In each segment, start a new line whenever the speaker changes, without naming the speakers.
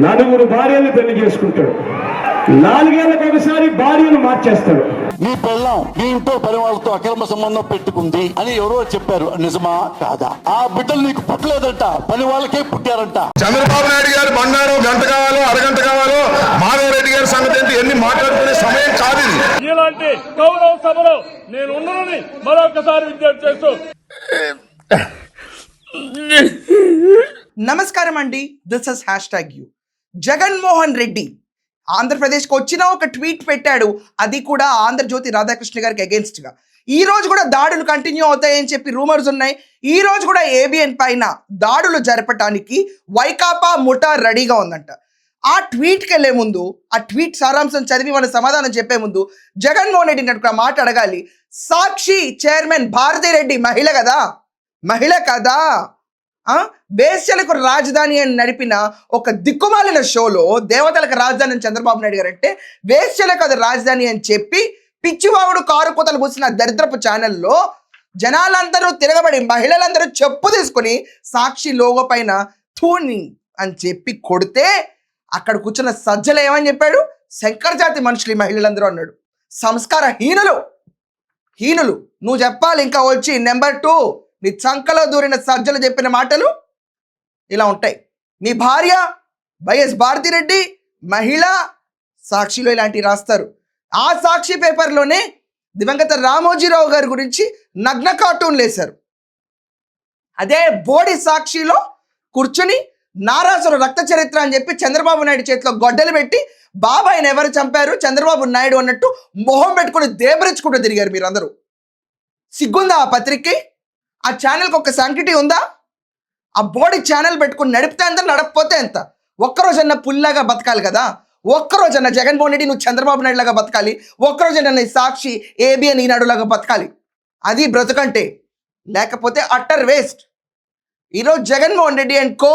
నలుగురు భార్యలు పెళ్లి చేసుకుంటాడు, 4 ఏళ్లకు ఒకసారి భార్యను మార్చేస్తాడు.
నీ పెళ్ళం నీ ఇంట్లో పని వాళ్ళతో అక్రమ సంబంధం పెట్టుకుంది అని ఎవరో చెప్పారు, నిజమా కాదా? ఆ బిడ్డలు నీకు పుట్టలేదంట, పని వాళ్ళకే పుట్టారంట.
చంద్రబాబు నాయుడు గారు బంగారం గంట కావాలో అరగంట కావాలో మాధవరెడ్డి గారి సంగతి ఏంటి ఎన్ని మాట్లాడుకునే సమయం కాదు ఇది.
ఇలాంటి గౌరవ సభలో నేను ఉన్నానని మరొకసారి విజ్ఞప్తి చేస్తూ
నమస్కారం అండి, this is #you. Jaganmohan Reddy ఆంధ్రప్రదేశ్కి వచ్చిన ఒక ట్వీట్ పెట్టాడు, అది కూడా ఆంధ్రజ్యోతి రాధాకృష్ణ గారికి అగేన్స్ట్ గా. ఈ రోజు కూడా దాడులు కంటిన్యూ అవుతాయని చెప్పి రూమర్స్ ఉన్నాయి. ఈ రోజు కూడా ఏబిఎన్ పైన దాడులు జరపడానికి వైకాపా ముఠా రెడీగా ఉందంట. ఆ ట్వీట్కి వెళ్లే ముందు, ఆ ట్వీట్ సారాంశం చదివి మన సమాధానం చెప్పే ముందు జగన్మోహన్ రెడ్డి ఒక మాట అడగాలి. సాక్షి చైర్మన్ భారతిరెడ్డి మహిళ కదా, మహిళ కదా, వేశ్యలకు రాజధాని అని నడిపిన ఒక దిక్కుమాలిన షోలో దేవతలకు రాజధాని అని చంద్రబాబు నాయుడు గారు అంటే, వేశ్యలకు అది రాజధాని అని చెప్పి పిచ్చివాగుడు కారు కూతలు కూసిన దరిద్రపు ఛానల్లో జనాలందరూ తిరగబడి మహిళలందరూ చెప్పు తీసుకుని సాక్షి లోగో పైన థూని అని చెప్పి కొడితే, అక్కడ కూర్చున్న సజ్జలు ఏమని చెప్పాడు? శంకర్ జాతి మనుషులు ఈ మహిళలందరూ అన్నాడు. సంస్కార హీనులు నువ్వు చెప్పాలి. ఇంకా వచ్చి నెంబర్ 2 నీ చంకలో దూరిన సజ్జలు చెప్పిన మాటలు ఇలా ఉంటాయి. మీ భార్య వైఎస్ భారతిరెడ్డి మహిళ సాక్షిలో ఇలాంటివి రాస్తారు. ఆ సాక్షి పేపర్లోనే దివంగత రామోజీరావు గారి గురించి నగ్న కార్టూన్లు వేశారు. అదే బోడి సాక్షిలో కూర్చుని నారాసుర రక్త చరిత్ర అని చెప్పి చంద్రబాబు నాయుడు చేతిలో గొడ్డలు పెట్టి బాబాయిని ఎవరు చంపారు చంద్రబాబు నాయుడు అన్నట్టు మొహం పెట్టుకుని దేబరించుకుంటూ తిరిగారు మీరందరూ. సిగ్గుందా ఆ పత్రికకి? ఆ ఛానల్కి ఒక శాంక్టిటీ ఉందా? ఆ బోడి ఛానల్ పెట్టుకుని నడిపితే ఎంత, నడపపోతే ఎంత? ఒక్కరోజన్నా పుల్లాగా బతకాలి కదా. ఒక్కరోజన్నా జగన్మోహన్ రెడ్డి నువ్వు చంద్రబాబు నాయుడు లాగా బతకాలి. ఒక్కరోజన్నా నీ సాక్షి ఏబిఎన్ ఈనాడు లాగా బతకాలి. అది బ్రతుకంటే. లేకపోతే అట్టర్ వేస్ట్. ఈరోజు జగన్మోహన్ రెడ్డి అండ్ కో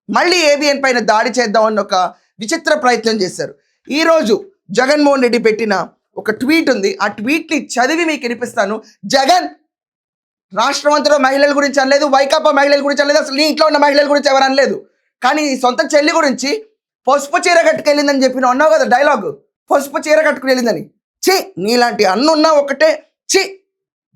మళ్ళీ ఏబిఎన్ పైన దాడి చేద్దామని ఒక విచిత్ర ప్రయత్నం చేశారు. ఈరోజు జగన్మోహన్ రెడ్డి పెట్టిన ఒక ట్వీట్ ఉంది. ఆ ట్వీట్ని చదివి మీకు వినిపిస్తాను. జగన్ రాష్ట్రం అంతలో మహిళల గురించి అనలేదు, వైకాపా మహిళల గురించి అనలేదు, అసలు నీ ఇంట్లో ఉన్న మహిళల గురించి ఎవరు అనలేదు. కానీ నీ సొంత చెల్లి గురించి పసుపు చీర కట్టుకెళ్ళిందని చెప్పి అన్నావు కదా డైలాగ్, పసుపు చీర కట్టుకుని వెళ్ళిందని. చి, నీలాంటి అన్నున్నా ఒకటే. చి,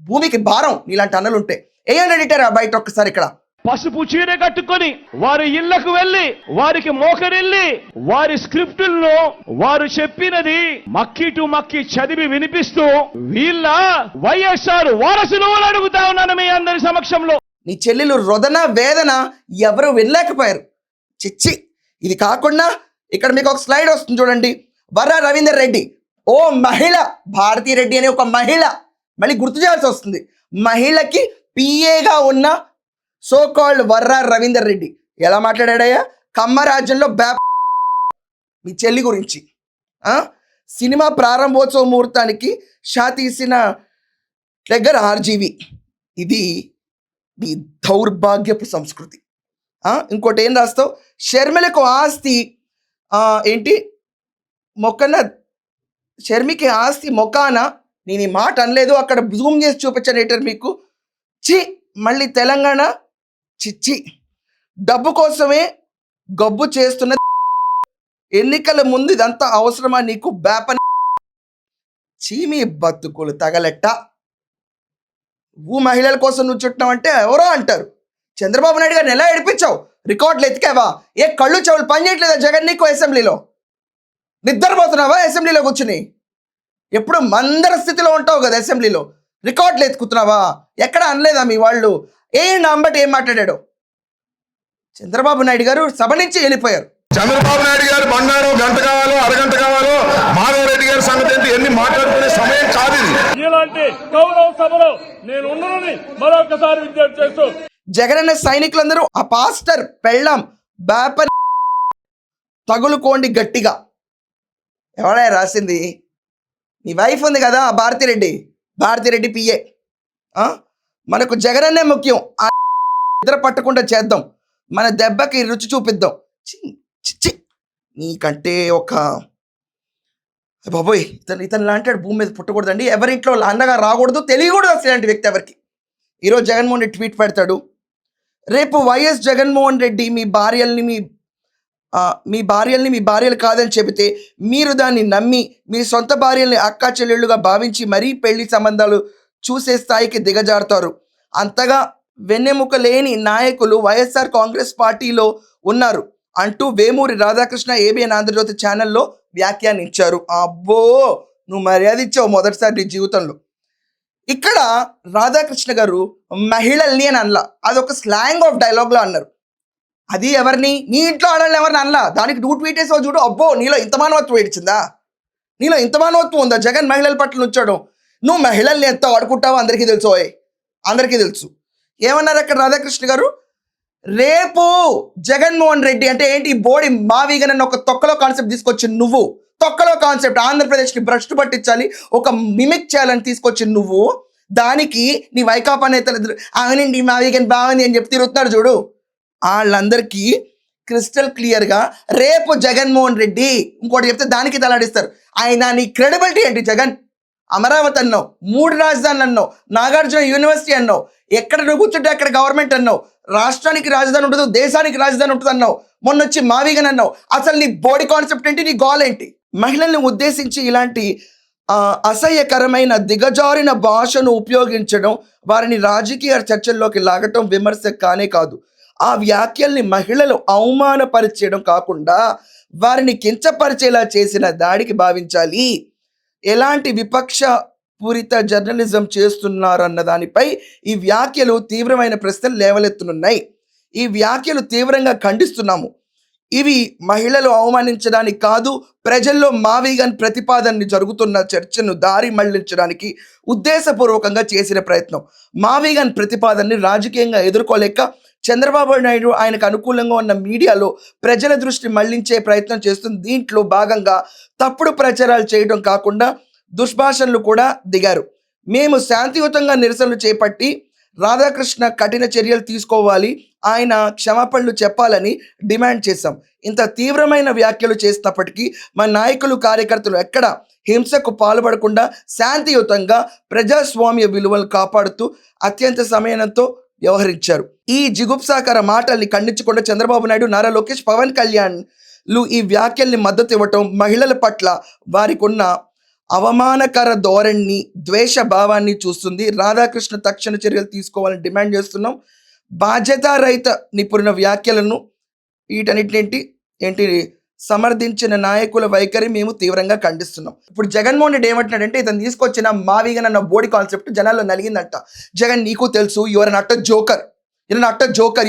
భూమికి భారం నీలాంటి అన్నలు ఉంటే. ఏం ఎడిటర్ బయట ఒక్కసారి ఇక్కడ
పసుపు చీర కట్టుకొని వారి ఇళ్లకు వెళ్లి వారికి మోకరిల్లి వారి స్క్రిప్టుల్లో వారు చెప్పినది మక్కి టు మక్కి చదివి వినిపిస్తూ వీళ్ళ వైఎస్ఆర్ వారసులు అని అడుగుతా ఉన్నాను మీ అందరి సమక్షంలో.
నీ చెల్లెలు రొదన వేదన ఎవరు వినలేకపోయారు. చిచ్చి. ఇది కాకుండా ఇక్కడ మీకు ఒక స్లైడ్ వస్తుంది చూడండి. వర్రా రవీందర్ రెడ్డి, ఓ మహిళ, భారతీరెడ్డి అనే ఒక మహిళ, మళ్ళీ గుర్తు చేయాల్సి వస్తుంది, మహిళకి పిఏగా ఉన్న సో కాల్డ్ వర్రా రవీందర్ రెడ్డి ఎలా మాట్లాడాడయ్యా? కమ్మ రాజ్యంలో మీ చెల్లి గురించి. సినిమా ప్రారంభోత్సవ ముహూర్తానికి షా తీసిన దగ్గర ఆర్జీవి. ఇది నీ దౌర్భాగ్యపు సంస్కృతి. ఇంకోటి ఏం రాస్తావు? షర్మిలకు ఆస్తి ఏంటి మొక్కన, షర్మికి ఆస్తి మొక్కాన. నేను ఈ మాట అనలేదు, అక్కడ జూమ్ చేసి చూపించాను ఎడిటర్ మీకు. చి, మళ్ళీ తెలంగాణ చిచ్చి, డబ్బు కోసమే గబ్బు చేస్తున్న ఎన్నికల ముందు ఇదంతా అవసరమా నీకు? బ్యాపని చీమి బతుకులు తగలెట్ట. నువ్వు మహిళల కోసం నువ్వు చుట్టావంటే ఎవరో అంటారు. చంద్రబాబు నాయుడు గారిని ఎలా ఏడిపించావు? రికార్డులు ఎత్తికావా? ఏ కళ్ళు చెవులు పని చేయట్లేదా జగన్ నీకు? అసెంబ్లీలో నిద్రపోతున్నావా? అసెంబ్లీలో కూర్చుని ఎప్పుడు మందర స్థితిలో ఉంటావు కదా అసెంబ్లీలో. రికార్డులు ఎత్తుకుతున్నావా? ఎక్కడ అనలేదా మీ వాళ్ళు? అంబటి ఏం మాట్లాడాడు? చంద్రబాబు నాయుడు గారు సభ నుంచి వెళ్ళిపోయారు.
చంద్రబాబు నాయుడు గారు బంగారం గంట కావాలో అరగంట కావాలో మాధవరెడ్డి గారి సంగతి ఏంటి ఎన్ని మాట్లాడుకునే సమయం కాదు ఇది.
ఇలాంటి గౌరవ సభలో నేను ఉన్నానని మరొకసారి విజ్ఞప్తి చేస్తూ
జగనన్న సైనికులందరూ ఆ పాస్టర్ పెళ్ళాం బ్యాప తగులుకోండి గట్టిగా. ఎవడా రాసింది? నీ వైఫ్ ఉంది కదా భారతిరెడ్డి పిఏ. మనకు జగనన్నే ముఖ్యం. నిద్ర పట్టకుండా చేద్దాం, మన దెబ్బకి రుచి చూపిద్దాం. చిచ్చి, నీకంటే ఒక బాబోయ్ ఇతను లాంటి భూమి మీద పుట్టకూడదండి. ఎవరింట్లో అన్నగా రాకూడదు, తెలియకూడదు అసలు ఇలాంటి వ్యక్తి ఎవరికి. ఈరోజు జగన్మోహన్ రెడ్డి ట్వీట్ పెడతాడు, రేపు వైఎస్ జగన్మోహన్ రెడ్డి మీ భార్యల్ని మీ మీ భార్యల్ని మీ భార్యలు కాదని చెబితే మీరు దాన్ని నమ్మి మీ సొంత భార్యల్ని అక్కా చెల్లెళ్ళుగా భావించి మరీ పెళ్లి సంబంధాలు చూసే స్థాయికి దిగజారుతారు. అంతగా వెన్నెముక లేని నాయకులు వైఎస్ఆర్ కాంగ్రెస్ పార్టీలో ఉన్నారు అంటూ వేమూరి రాధాకృష్ణ ఏబిఎన్ ఆంధ్రజ్యోతి ఛానల్లో వ్యాఖ్యానించారు. అబ్బో, నువ్వు మర్యాద ఇచ్చావు మొదటిసారి నీ జీవితంలో. ఇక్కడ రాధాకృష్ణ గారు మహిళల్ని అని అనలా, అదొక స్లాంగ్ ఆఫ్ డైలాగ్లో అన్నారు. అది ఎవరిని, నీ ఇంట్లో ఆడాలని ఎవరిని అనలా, దానికి నువ్వు ట్వీట్ వేసావు చూడు. అబ్బో, నీలో ఇంత మానవత్వం ఏడిచిందా, నీలో ఇంత మానవత్వం ఉందా జగన్ మహిళల పట్ల ఉంచడం. నువ్వు మహిళల్ని ఎంత వాడుకుంటావో అందరికీ తెలుసు, అందరికీ తెలుసు. ఏమన్నారు అక్కడ రాధాకృష్ణ గారు, రేపు జగన్మోహన్ రెడ్డి అంటే ఏంటి, బోడి మావిగన్ అన్న ఒక తొక్కలో కాన్సెప్ట్ తీసుకొచ్చి నువ్వు, తొక్కలో కాన్సెప్ట్ ఆంధ్రప్రదేశ్ని భ్రష్టు పట్టించాలి, ఒక మిమిక్ చేయాలని తీసుకొచ్చి నువ్వు, దానికి నీ వైకాపా నేతలు అవునండి మావిగన్ బాగుంది అని చెప్పి తిరుగుతున్నారు చూడు. వాళ్ళందరికీ క్రిస్టల్ క్లియర్గా రేపు జగన్మోహన్ రెడ్డి ఇంకోటి చెప్తే దానికి తలాడిస్తారు. ఆయన నీ క్రెడిబిలిటీ ఏంటి జగన్? అమరావతి అన్నావు, 3 రాజధానులు అన్నావు, నాగార్జున యూనివర్సిటీ అన్నావు, ఎక్కడ నువ్వు కూర్చుంటే అక్కడ గవర్నమెంట్ అన్నావు, రాష్ట్రానికి రాజధాని ఉండదు దేశానికి రాజధాని ఉంటుంది అన్నావు, మొన్న వచ్చి మావిగన్ అన్నావు. అసలు నీ బాడీ కాన్సెప్ట్ ఏంటి, నీ గోల్ ఏంటి? మహిళల్ని ఉద్దేశించి ఇలాంటి అసహ్యకరమైన దిగజారిన భాషను ఉపయోగించడం, వారిని రాజకీయ చర్చల్లోకి లాగటం విమర్శ కానే కాదు. ఆ వ్యాఖ్యల్ని మహిళలు అవమానపరిచేయడం కాకుండా వారిని కించపరిచేలా చేసిన దాడికి భావించాలి. ఎలాంటి విపక్ష పూరిత జర్నలిజం చేస్తున్నారన్న దానిపై ఈ వ్యాఖ్యలు తీవ్రమైన ప్రశ్నలు లేవలెత్తునున్నాయి. ఈ వ్యాఖ్యలు తీవ్రంగా ఖండిస్తున్నాము. ఇవి మహిళలు అవమానించడానికి కాదు, ప్రజల్లో మావిగన్ ప్రతిపాదనని జరుగుతున్న చర్చను దారి మళ్లించడానికి ఉద్దేశపూర్వకంగా చేసిన ప్రయత్నం. మావిగన్ ప్రతిపాదనని రాజకీయంగా ఎదుర్కోలేక చంద్రబాబు నాయుడు ఆయనకు అనుకూలంగా ఉన్న మీడియాలో ప్రజల దృష్టి మళ్లించే ప్రయత్నం చేస్తుంది. దీంట్లో భాగంగా తప్పుడు ప్రచారాలు చేయడం కాకుండా దుష్భాషణలు కూడా దిగారు. మేము శాంతియుతంగా నిరసనలు చేపట్టి రాధాకృష్ణ కఠిన చర్యలు తీసుకోవాలి, ఆయన క్షమాపణలు చెప్పాలని డిమాండ్ చేశాం. ఇంత తీవ్రమైన వ్యాఖ్యలు చేసినప్పటికీ మా నాయకులు కార్యకర్తలు ఎక్కడ హింసకు పాల్పడకుండా శాంతియుతంగా ప్రజాస్వామ్య విలువలు కాపాడుతూ అత్యంత సమయంతో వ్యవహరించారు. ఈ జిగుప్సాకర మాటల్ని ఖండించకుండా చంద్రబాబు నాయుడు, నారా లోకేష్, పవన్ కళ్యాణ్లు ఈ వ్యాఖ్యల్ని మద్దతు ఇవ్వటం మహిళల పట్ల వారికి ఉన్న అవమానకర ధోరణి, ద్వేష భావాన్ని చూస్తుంది. రాధాకృష్ణ తక్షణ చర్యలు తీసుకోవాలని డిమాండ్ చేస్తున్నాం. బాధ్యతారహిత నిపుణ వ్యాఖ్యలను ఏంటి సమర్థించిన నాయకుల వైఖరి మేము తీవ్రంగా ఖండిస్తున్నాం. ఇప్పుడు జగన్మోహన్ రెడ్డి ఏమంటున్నాడంటే, ఇతను తీసుకొచ్చిన మావిగన్ అన్న బోడీ కాన్సెప్ట్ జనాల్లో నలిగిందంట. జగన్, నీకు తెలుసు, your an utter joker,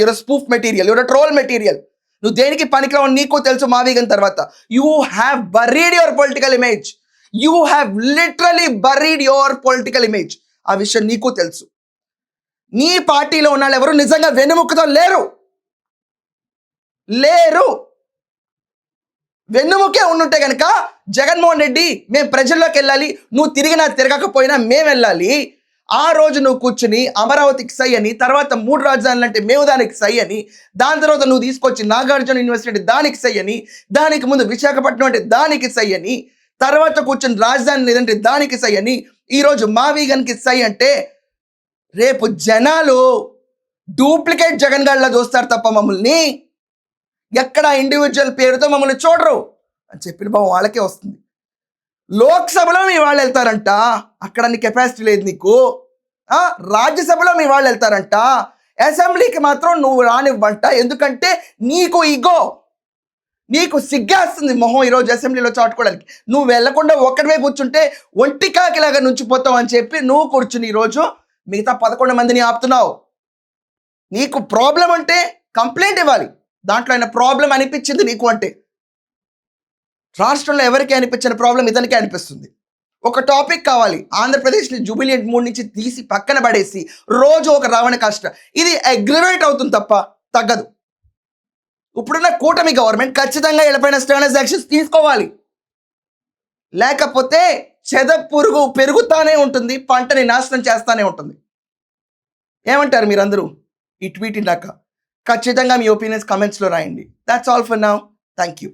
your spoof material, your troll material. నువ్వు దేనికి పనికిరావు నీకు తెలుసు. మావిగన్ తర్వాత you have buried your political image, you have literally buried your political image. ఆ విషయం నీకు తెలుసు. నీ పార్టీలో ఉన్న వాళ్ళు ఎవరు నిజంగా వెన్నుముక్కతో లేరు. వెన్నుముకే ఉండుంటే కనుక జగన్మోహన్ రెడ్డి, మేము ప్రజల్లోకి వెళ్ళాలి, నువ్వు తిరగకపోయినా మేము వెళ్ళాలి. ఆ రోజు నువ్వు కూర్చుని అమరావతికి సై అని, తర్వాత 3 రాజధానులు అంటే మేము దానికి సై అని, దాని తర్వాత నువ్వు తీసుకొచ్చి నాగార్జున యూనివర్సిటీ అంటే దానికి సై అని, దానికి ముందు విశాఖపట్నం అంటే దానికి సై అని, తర్వాత కూర్చొని రాజధాని లేదంటే దానికి సై అని, ఈరోజు మావిగన్కి సై అంటే రేపు జనాలు డూప్లికేట్ జగన్ గాడిలా చూస్తారు తప్ప మమ్మల్ని ఎక్కడ ఇండివిజువల్ పేరుతో మమ్మల్ని చూడరు అని చెప్పిన భావం వాళ్ళకే వస్తుంది. లోక్సభలో మీ వాళ్ళు వెళ్తారంట, అక్కడ నీ కెపాసిటీ లేదు నీకు. రాజ్యసభలో మీ వాళ్ళు వెళ్తారంట, అసెంబ్లీకి మాత్రం నువ్వు రానివ్వంట. ఎందుకంటే నీకు ఇగో, నీకు సిగ్గేస్తుంది మొహం ఈరోజు అసెంబ్లీలో చాటుకోవడానికి. నువ్వు వెళ్లకుండా ఒక్కడివే కూర్చుంటే ఒంటికాకిలాగా నుంచిపోతావు అని చెప్పి నువ్వు కూర్చుని ఈరోజు మిగతా 11 మందిని ఆపుతున్నావు. నీకు ప్రాబ్లం అంటే కంప్లైంట్ ఇవ్వాలి, దాంట్లో ఆయన ప్రాబ్లం అనిపించింది నీకు అంటే. రాష్ట్రంలో ఎవరికి అనిపించిన ప్రాబ్లం ఇతనికే అనిపిస్తుంది. ఒక టాపిక్ కావాలి, ఆంధ్రప్రదేశ్ని జూబిలియంట్ మూడ్ నుంచి తీసి పక్కన పడేసి రోజు ఒక రావణ కష్ట, ఇది అగ్రివేట్ అవుతుంది తప్ప తగ్గదు. ఇప్పుడున్న కూటమి గవర్నమెంట్ ఖచ్చితంగా వీళ్ళపైన స్టర్నస్ యాక్షన్స్ తీసుకోవాలి, లేకపోతే చెద పురుగు పెరుగుతానే ఉంటుంది, పంటని నాశనం చేస్తానే ఉంటుంది. ఏమంటారు మీరందరూ? ఈ ట్వీట్ ఇందాక ఖచ్చితంగా మీ ఒపీనియన్స్ కమెంట్స్లో రాయండి. That's all for now. Thank you.